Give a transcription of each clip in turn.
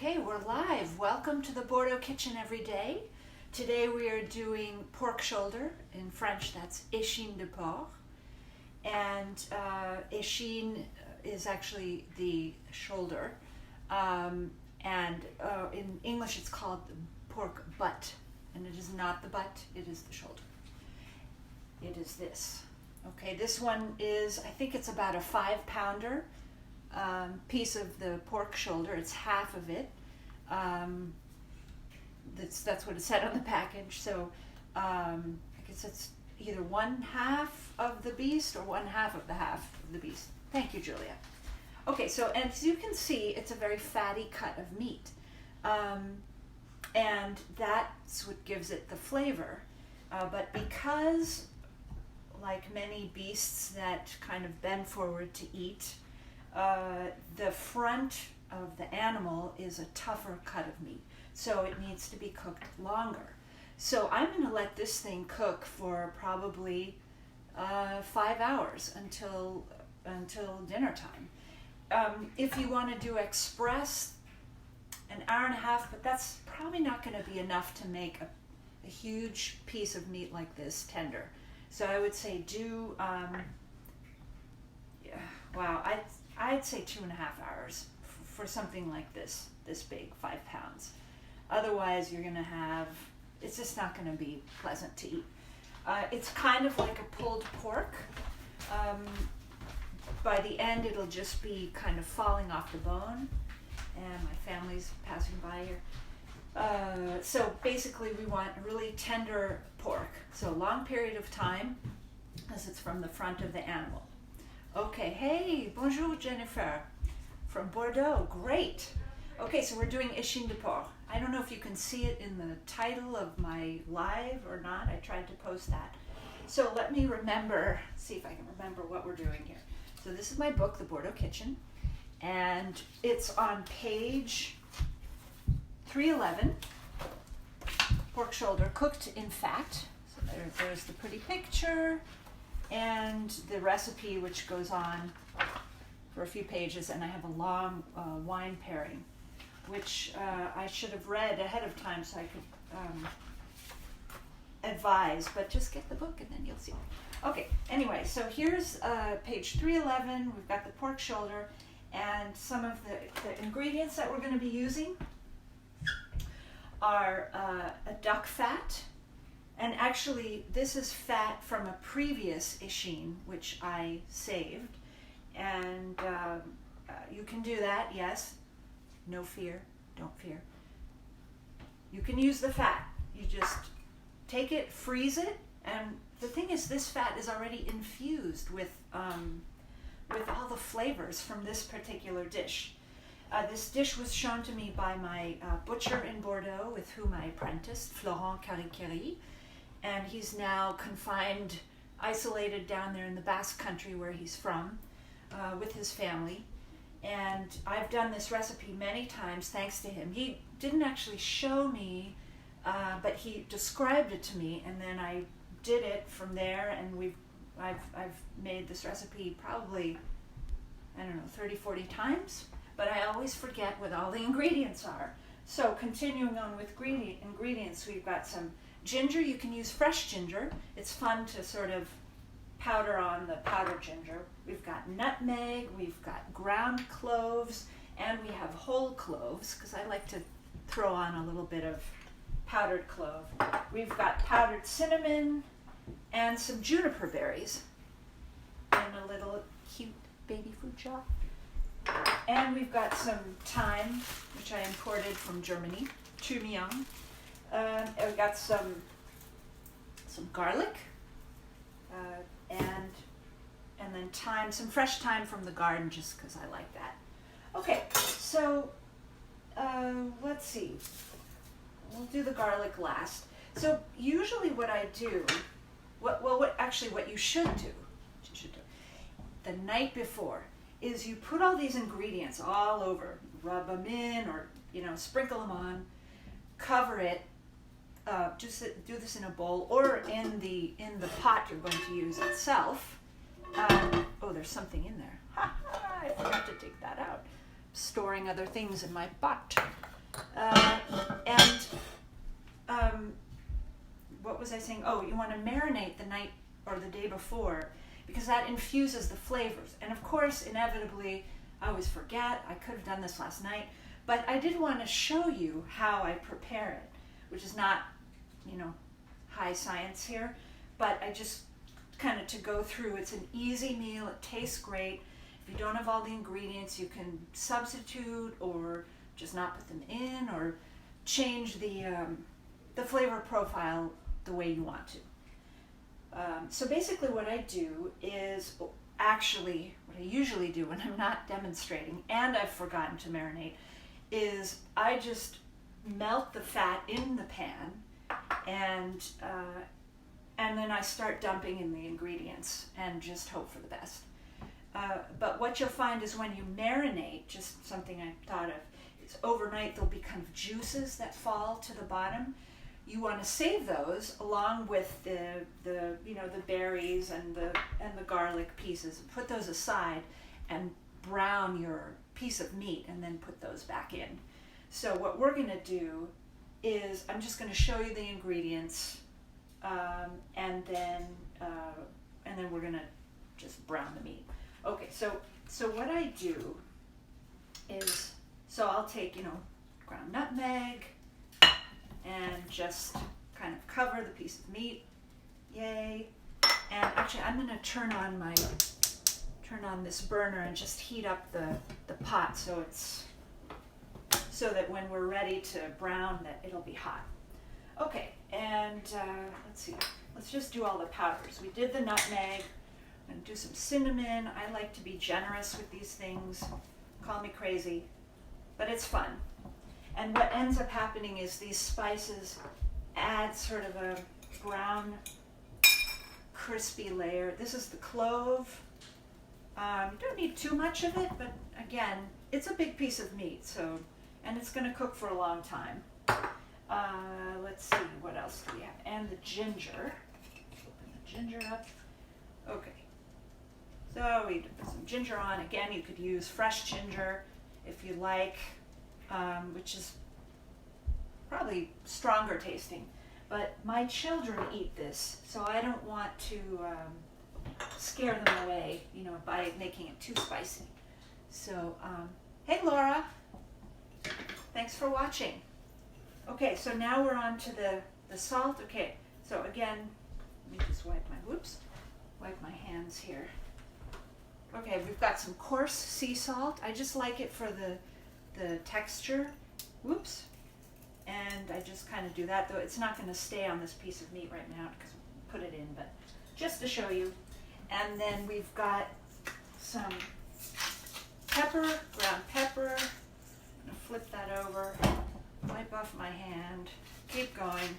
Okay, we're live. Welcome to the Bordeaux kitchen every day. Today we are doing pork shoulder. In French, that's Échine de porc. And échine is actually the shoulder. In English, it's called the pork butt. And it is not the butt, it is the shoulder. It is this. Okay, this one is, I think it's about a 5-pounder. Piece of the pork shoulder. It's half of it. That's what it said on the package. So I guess it's either 1/2 of the beast or 1/2 of the half of the beast. Thank you, Julia. Okay, so as you can see, it's a very fatty cut of meat. And that's what gives it the flavor. But because, like many beasts that kind of bend forward to eat, the front of the animal is a tougher cut of meat, so it needs to be cooked longer. So I'm going to let this thing cook for probably 5 hours until dinner time. If you want to do express, an hour and a half, but that's probably not going to be enough to make a huge piece of meat like this tender. So I would say do, I'd say 2.5 hours for something like this big, 5 pounds. Otherwise, you're going to have, it's just not going to be pleasant to eat. It's kind of like a pulled pork. By the end, it'll just be kind of falling off the bone. And my family's passing by here. So basically, we want a really tender pork. So a long period of time, as it's from the front of the animal. Okay, hey, bonjour Jennifer from Bordeaux, great. Okay, so we're doing Échine de porc. I don't know if you can see it in the title of my live or not. I tried to post that. So let me see if I can remember what we're doing here. So this is my book, The Bordeaux Kitchen, and it's on page 311, pork shoulder cooked in fat. So there's the pretty picture. And the recipe, which goes on for a few pages, and I have a long wine pairing, which I should have read ahead of time so I could advise, but just get the book and then you'll see. Okay, anyway, so here's page 311. We've got the pork shoulder, and some of the ingredients that we're going to be using are a duck fat. And actually, this is fat from a previous échine, which I saved. And you can do that, yes. No fear, don't fear. You can use the fat. You just take it, freeze it, and the thing is, this fat is already infused with all the flavors from this particular dish. This dish was shown to me by my butcher in Bordeaux, with whom I apprenticed, Florent Caricari. And he's now confined, isolated down there in the Basque country where he's from, with his family. And I've done this recipe many times thanks to him. He didn't actually show me, but he described it to me, and then I did it from there. And I've made this recipe probably, 30, 40 times. But I always forget what all the ingredients are. So continuing on with ingredients, we've got some ginger. You can use fresh ginger. It's fun to sort of powder on the powdered ginger. We've got nutmeg, we've got ground cloves, and we have whole cloves, because I like to throw on a little bit of powdered clove. We've got powdered cinnamon and some juniper berries in a little cute baby food jar. And we've got some thyme, which I imported from Germany, Thymian. I've got some garlic, and then thyme, some fresh thyme from the garden, just because I like that. Okay, so let's see. We'll do the garlic last. So usually what I do, what you should do the night before, is you put all these ingredients all over, rub them in, or sprinkle them on, cover it. Just do this in a bowl or in the pot you're going to use itself. Oh, there's something in there. I forgot to take that out. Storing other things in my pot. was I saying? Oh, you want to marinate the night or the day before, because that infuses the flavors. And of course, inevitably, I always forget. I could have done this last night, but I did want to show you how I prepare it, which is not, high science here, but I just kind of to go through. It's an easy meal. It tastes great. If you don't have all the ingredients, you can substitute or just not put them in, or change the flavor profile the way you want to. So basically what I do is, actually what I usually do when I'm not demonstrating and I've forgotten to marinate, is I just melt the fat in the pan, and then I start dumping in the ingredients and just hope for the best. But what you'll find is when you marinate, just something I thought of, is overnight there'll be kind of juices that fall to the bottom. You want to save those along with the berries and the garlic pieces. Put those aside and brown your piece of meat and then put those back in. So what we're going to do is I'm just going to show you the ingredients, and then we're going to just brown the meat. Okay, so what I do is, so I'll take ground nutmeg and just kind of cover the piece of meat. Yay! And actually, I'm going to turn on this burner and just heat up the pot so that when we're ready to brown, that it'll be hot. Okay, and let's see. Let's just do all the powders. We did the nutmeg. I'm going to do some cinnamon. I like to be generous with these things. Call me crazy, but it's fun. And what ends up happening is these spices add sort of a brown, crispy layer. This is the clove. You don't need too much of it, but again, it's a big piece of meat, and it's going to cook for a long time. Let's see, what else do we have? And the ginger. Open the ginger up. Okay. So we put some ginger on. Again, you could use fresh ginger if you like, which is probably stronger tasting. But my children eat this, so I don't want to scare them away, by making it too spicy. So, hey Laura, thanks for watching. Okay, so now we're on to the salt. Okay, so again, let me just wipe my hands here. Okay, we've got some coarse sea salt. I just like it for the texture. Whoops. And I just kind of do that, though it's not going to stay on this piece of meat right now because we put it in, but just to show you. And then we've got some pepper, ground pepper. I'm going to flip that over, wipe off my hand, keep going.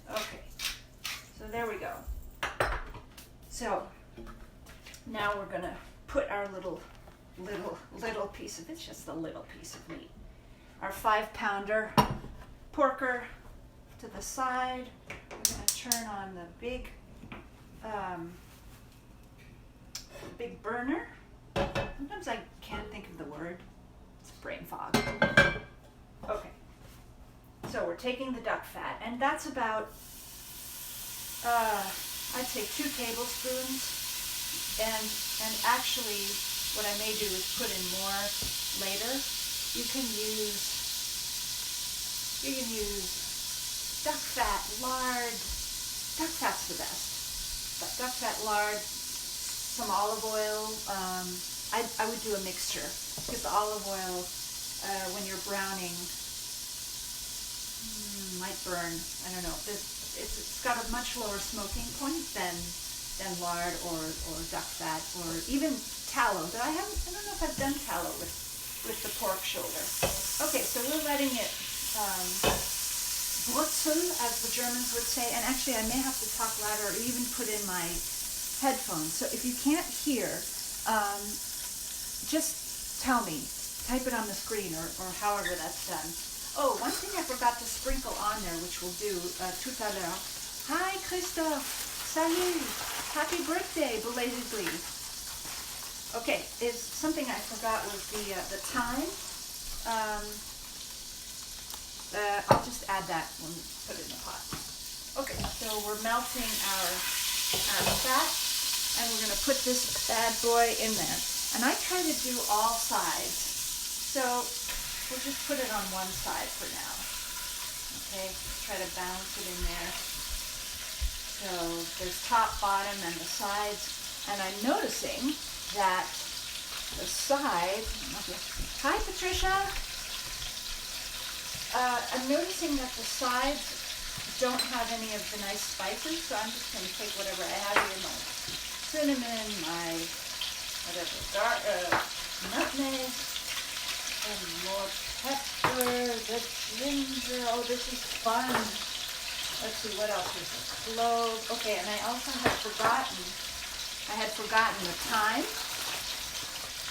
Okay, so there we go. So now we're going to put our little piece of, it's just a little piece of meat. Our 5-pounder porker to the side. We're going to turn on the big burner. Sometimes I can't think of the word. It's brain fog. Okay. So we're taking the duck fat, and that's about, I'd say 2 tablespoons. And actually, what I may do is put in more later. You can use duck fat, lard. Duck fat's the best. But duck fat, lard, some olive oil. I would do a mixture because the olive oil, when you're browning, might burn. I don't know. It's got a much lower smoking point than lard or duck fat or even tallow. But I don't know if I've done tallow with the pork shoulder. Okay, so we're letting it brutzel, as the Germans would say. And actually, I may have to talk louder or even put in my headphones. So if you can't hear, just tell me. Type it on the screen or however that's done. Oh, one thing I forgot to sprinkle on there, which we'll do tout à l'heure. Hi, Christophe. Salut. Happy birthday, belatedly. Okay, something I forgot was the thyme. I'll just add that when we put it in the pot. Okay, so we're melting our fat, and we're going to put this bad boy in there. And I try to do all sides, so we'll just put it on one side for now. Okay, try to balance it in there. So there's top, bottom, and the sides. And I'm noticing that the sides, hi Patricia! I'm noticing that the sides don't have any of the nice spices, so I'm just going to take whatever I have here, my cinnamon, my whatever, nutmeg, and more pepper, the ginger. Oh, this is fun. Let's see, what else is this? Clove. Okay, and I also had forgotten the thyme.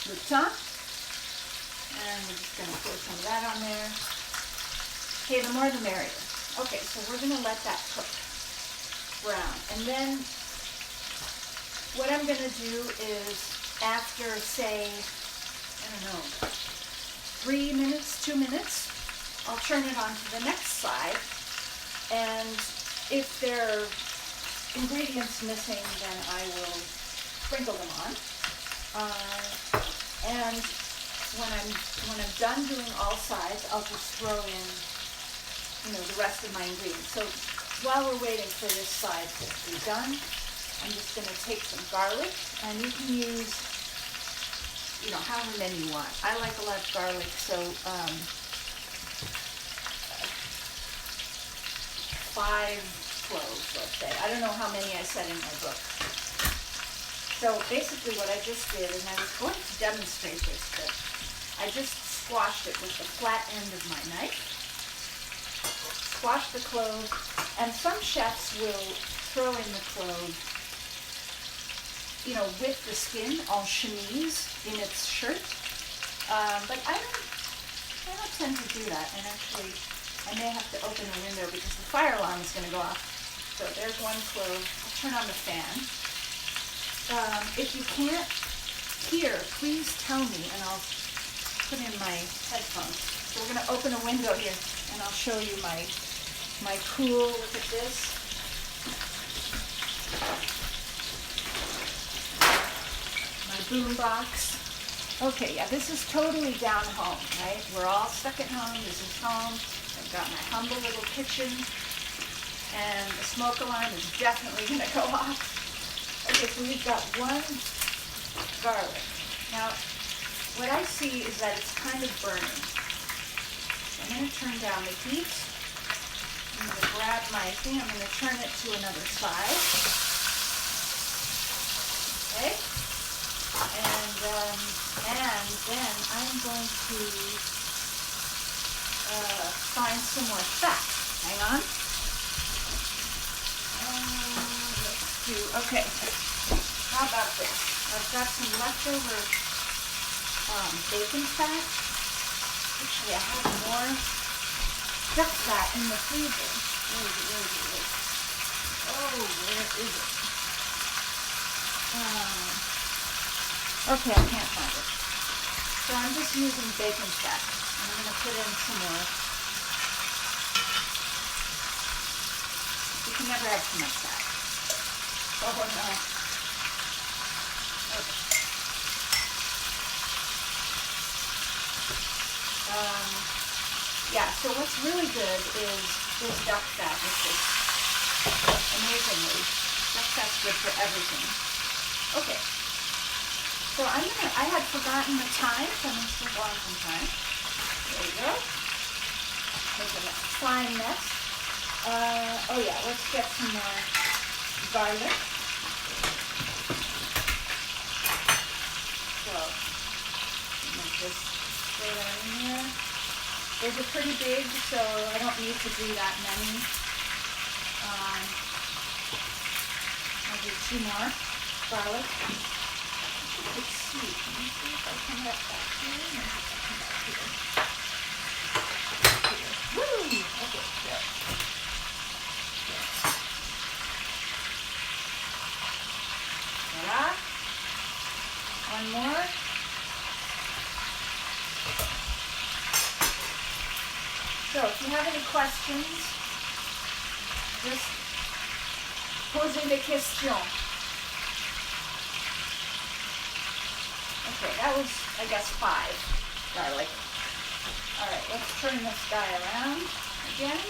The thyme. And we're just going to throw some of that on there. Okay, the more the merrier. Okay, so we're going to let that cook brown. And then what I'm going to do is after, say, I don't know, 3 minutes, 2 minutes, I'll turn it on to the next side. And if there are ingredients missing, then I will sprinkle them on. And when I'm done doing all sides, I'll just throw in, the rest of my ingredients. So while we're waiting for this side to be done, I'm just going to take some garlic, and you can use, however many you want. I like a lot of garlic, so 5 cloves, let's say. I don't know how many I said in my book. So basically what I just did, and I was going to demonstrate this, but I just squashed it with the flat end of my knife. Squash the clove, and some chefs will throw in the clove, with the skin, en chemise, in its shirt. But I don't tend to do that, and actually I may have to open the window because the fire alarm is going to go off. So there's one clove. I'll turn on the fan. If you can't hear, please tell me, and I'll put in my headphones. So we're going to open a window here, and I'll show you my cool. Look at this. My boom box. Okay, yeah, this is totally down home, right? We're all stuck at home. This is home. I've got my humble little kitchen, and the smoke alarm is definitely going to go off. Okay, so we've got one garlic. Now, what I see is that it's kind of burning. So I'm going to turn down the heat. I'm going to grab my thing. I'm going to turn it to another side. Okay. And then I'm going to find some more fat. Hang on. Let's do, okay. How about this? I've got some leftover bacon fat. Actually, I have more duck fat in the freezer. Where is it? Oh, where is it? Okay, I can't find it. So I'm just using bacon fat. And I'm going to put in some more. You can never have too much fat. Oh no. Okay. Yeah, so what's really good is this duck fat, which is amazingly, duck fat's good for everything. Okay. So I had forgotten the thyme, so I'm going to stick on some thyme. There you go. Making a fine mess. Oh yeah, let's get some more garlic. So, I'm going to just throw that in there. Those are pretty big, so I don't need to do that many. I'll do 2 more garlic. It's sweet. Let me see if I can get back here. Maybe if I come back here. Woo! Okay, good. Voila. One more. So if you have any questions, just Posez des questions. Okay, that was, I guess, 5 garlic. All right, let's turn this guy around again.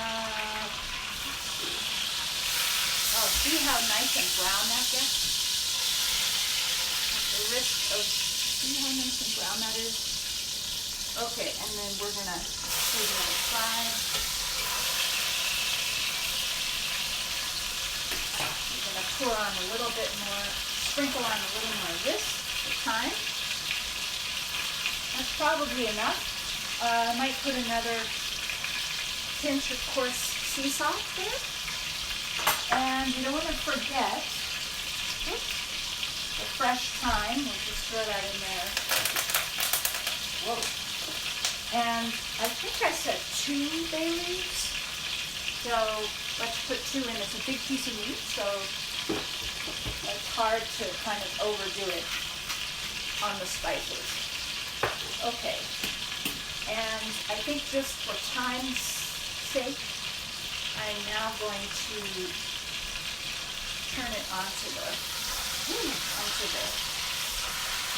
Let's see. Oh, see how nice and brown that gets? At the risk of, see how nice and brown that is? Okay, and then we're gonna do the other side. We're gonna pour on a little bit more, sprinkle on a little more of this for time. That's probably enough. I might put another pinch of coarse sea salt there. And you don't want to forget, oops, the fresh thyme. We'll just throw that in there. Whoa. And I think I said 2 bay leaves. So let's put 2 in. It's a big piece of meat, so it's hard to kind of overdo it on the spices. Okay. And I think just for time's sake, I'm now going to turn it onto the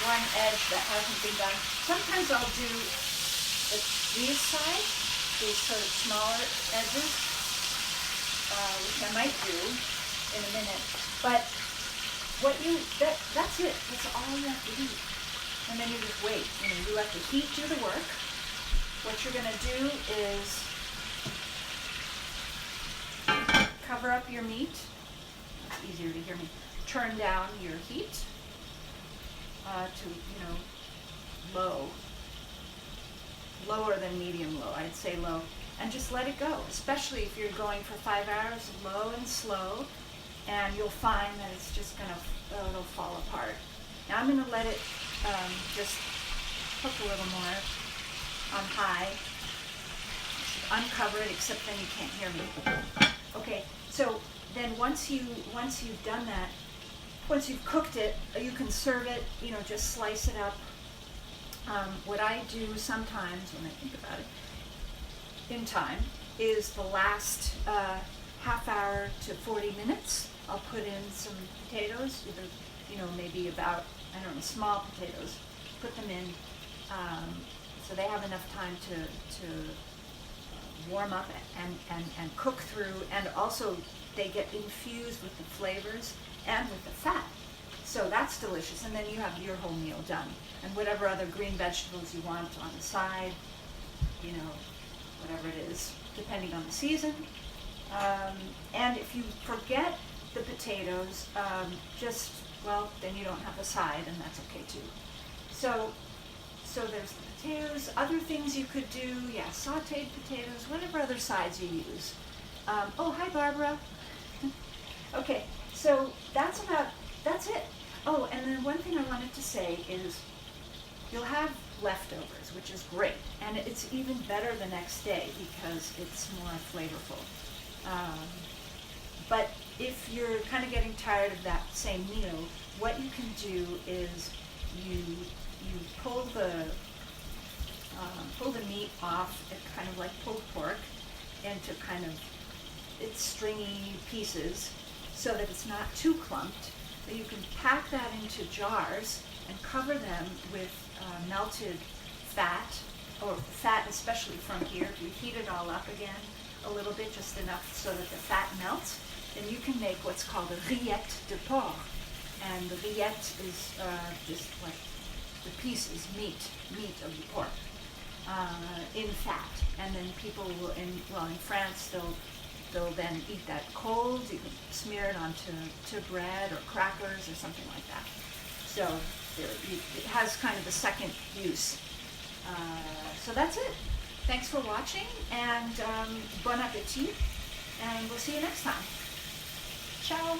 one edge that hasn't been done. Sometimes I'll do these sides, these sort of smaller edges, which I might do in a minute. But that's it. That's all you have to do. And then you just wait. You let the heat do the work. What you're going to do is cover up your meat. It's easier to hear me. Turn down your heat to, low. Lower than medium low. I'd say low. And just let it go, especially if you're going for 5 hours, low and slow, and you'll find that it's just it'll fall apart. Now I'm going to let it just cook a little more on high. I should uncover it, except then you can't hear me. Okay, so then once you've done that, once you've cooked it, you can serve it, just slice it up. What I do sometimes when I think about it in time is the last half hour to 40 minutes, I'll put in some potatoes, either, maybe about, small potatoes, put them in so they have enough time to warm up and cook through, and also they get infused with the flavors and with the fat. So that's delicious, and then you have your whole meal done. And whatever other green vegetables you want on the side, whatever it is, depending on the season. And if you forget the potatoes, then you don't have a side, and that's okay too. So there's the potatoes. Other things you could do, sauteed potatoes, whatever other sides you use. Oh, hi Barbara. Okay, so that's it. Oh, and then one thing I wanted to say is you'll have leftovers, which is great, and it's even better the next day because it's more flavorful. But if you're kind of getting tired of that same meal, what you can do is you pull the meat off, kind of like pulled pork, into kind of its stringy pieces, so that it's not too clumped. But you can pack that into jars and cover them with melted fat, or fat especially from here. If you heat it all up again a little bit, just enough so that the fat melts, then you can make what's called a rillette de porc. And the rillette is just like the pieces, meat of the pork in fat. And then people will, in France, they'll then eat that cold. You can smear it onto bread or crackers or something like that. So it has kind of a second use. So that's it. Thanks for watching, and bon appetit, and we'll see you next time. Ciao.